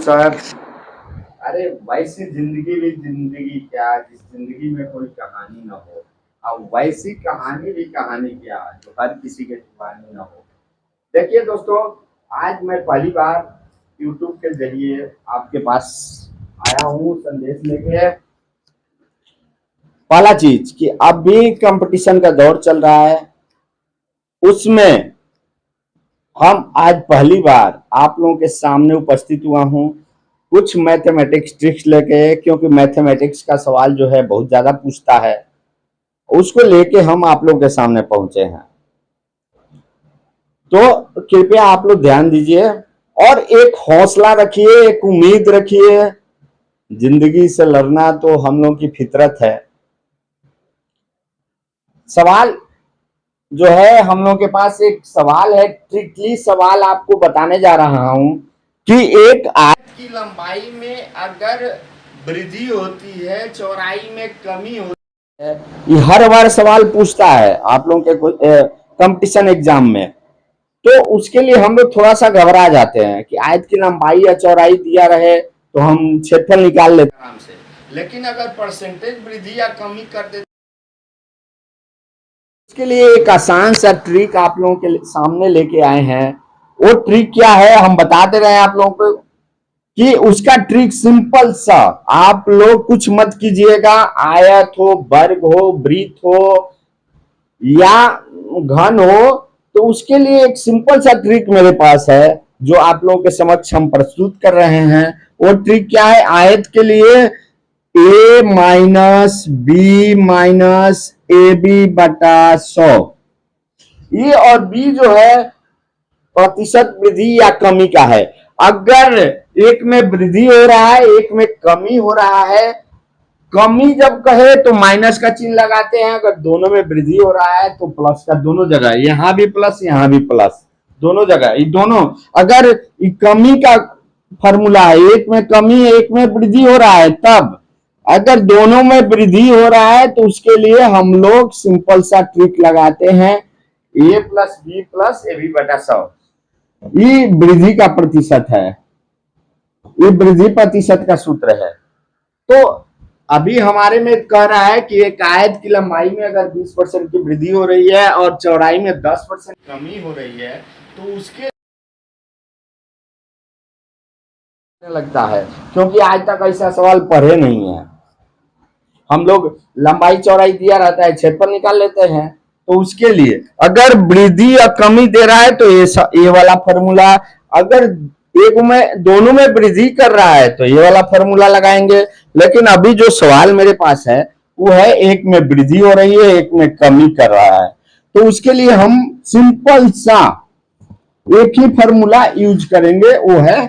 Sir. अरे वैसी जिंदगी भी जिंदगी क्या, जिस जिंदगी में कोई कहानी ना हो। अब वैसी कहानी भी कहानी क्या जो हर किसी के दीवानी ना हो। देखिए दोस्तों, आज मैं पहली बार YouTube के जरिए आपके पास आया हूँ संदेश लेके। पहला चीज कि अभी कंपटीशन का दौर चल रहा है, उसमें हम आज पहली बार आप लोगों के सामने उपस्थित हुआ हूँ कुछ मैथमेटिक्स ट्रिक्स लेके, क्योंकि मैथमेटिक्स का सवाल जो है बहुत ज्यादा पूछता है, उसको लेके हम आप लोग के सामने पहुंचे हैं। तो कृपया आप लोग ध्यान दीजिए और एक हौसला रखिए, एक उम्मीद रखिए। जिंदगी से लड़ना तो हम लोग की फितरत है। सवाल जो है, हम लोग के पास एक सवाल है, ट्रिकली सवाल आपको बताने जा रहा हूं कि एक आयत की लंबाई में अगर वृद्धि होती है, चौड़ाई में कमी होती है। ये हर बार सवाल पूछता है आप लोगों के कंपटीशन एग्जाम में, तो उसके लिए हम लोग थोड़ा सा घबरा जाते हैं कि आयत की लंबाई या चौड़ाई दिया रहे तो हम क्षेत्रफल निकाल लेते हैं आराम से। लेकिन अगर परसेंटेज वृद्धि या कमी कर देते, इसके लिए एक आसान सा ट्रिक आप लोगों के सामने लेके आए हैं। वो ट्रिक क्या है हम बताते रहे आप लोगों को कि उसका ट्रिक सिंपल सा, आप लोग कुछ मत कीजिएगा। आयत हो, वर्ग हो, वृत्त हो या घन हो, तो उसके लिए एक सिंपल सा ट्रिक मेरे पास है जो आप लोगों के समक्ष हम प्रस्तुत कर रहे हैं। वो ट्रिक क्या है? आयत के लिए a minus B minus A B बटा 100। ए और बी जो है प्रतिशत वृद्धि या कमी का है। अगर एक में वृद्धि हो रहा है, एक में कमी हो रहा है, कमी जब कहे तो माइनस का चिन्ह लगाते हैं, अगर दोनों में वृद्धि हो रहा है तो प्लस का, दोनों जगह, यहां भी प्लस यहां भी प्लस, दोनों जगह ये दोनों। अगर कमी का फॉर्मूला है, एक में कमी एक में वृद्धि हो रहा है, तब अगर दोनों में वृद्धि हो रहा है तो उसके लिए हम लोग सिंपल सा ट्रिक लगाते हैं, A plus B plus A B बटा 100। ये वृद्धि का प्रतिशत है, ये वृद्धि प्रतिशत का सूत्र है। तो अभी हमारे में कह रहा है कि एक आयत की लंबाई में अगर 20% की वृद्धि हो रही है और चौड़ाई में 10% कमी हो रही है, तो उसके लगता है, क्योंकि आज तक ऐसा सवाल पढ़े नहीं है। हम लोग लंबाई चौड़ाई दिया रहता है, क्षेत्रफल निकाल लेते हैं। तो उसके लिए अगर वृद्धि या कमी दे रहा है तो ये वाला फॉर्मूला, अगर एक में दोनों में वृद्धि कर रहा है तो ये वाला फॉर्मूला लगाएंगे। लेकिन अभी जो सवाल मेरे पास है वो है एक में वृद्धि हो रही है, एक में कमी कर रहा है, तो उसके लिए हम सिंपल सा एक ही फॉर्मूला यूज करेंगे, वो है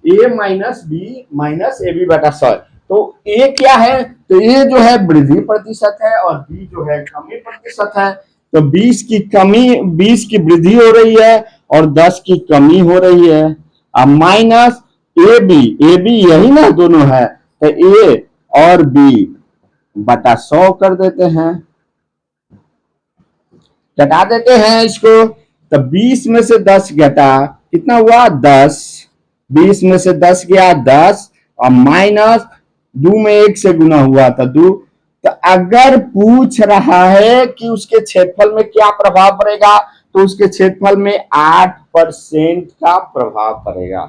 A minus B minus A B बटा 100। तो ए क्या है? तो ए जो है वृद्धि प्रतिशत है और बी जो है कमी प्रतिशत है। तो 20 की कमी, 20 की वृद्धि हो रही है और 10 की कमी हो रही है। अब माइनस ए बी यही ना दोनों है, तो ए और बी बटा 100 कर देते हैं, घटा देते हैं इसको। तो 20 में से 10 घटा, कितना हुआ? 10। 20 में से 10 गया 10 और माइनस 2 में 1 से गुना हुआ था 2। तो अगर पूछ रहा है कि उसके क्षेत्रफल में क्या प्रभाव पड़ेगा, तो उसके क्षेत्रफल में 8% का प्रभाव पड़ेगा।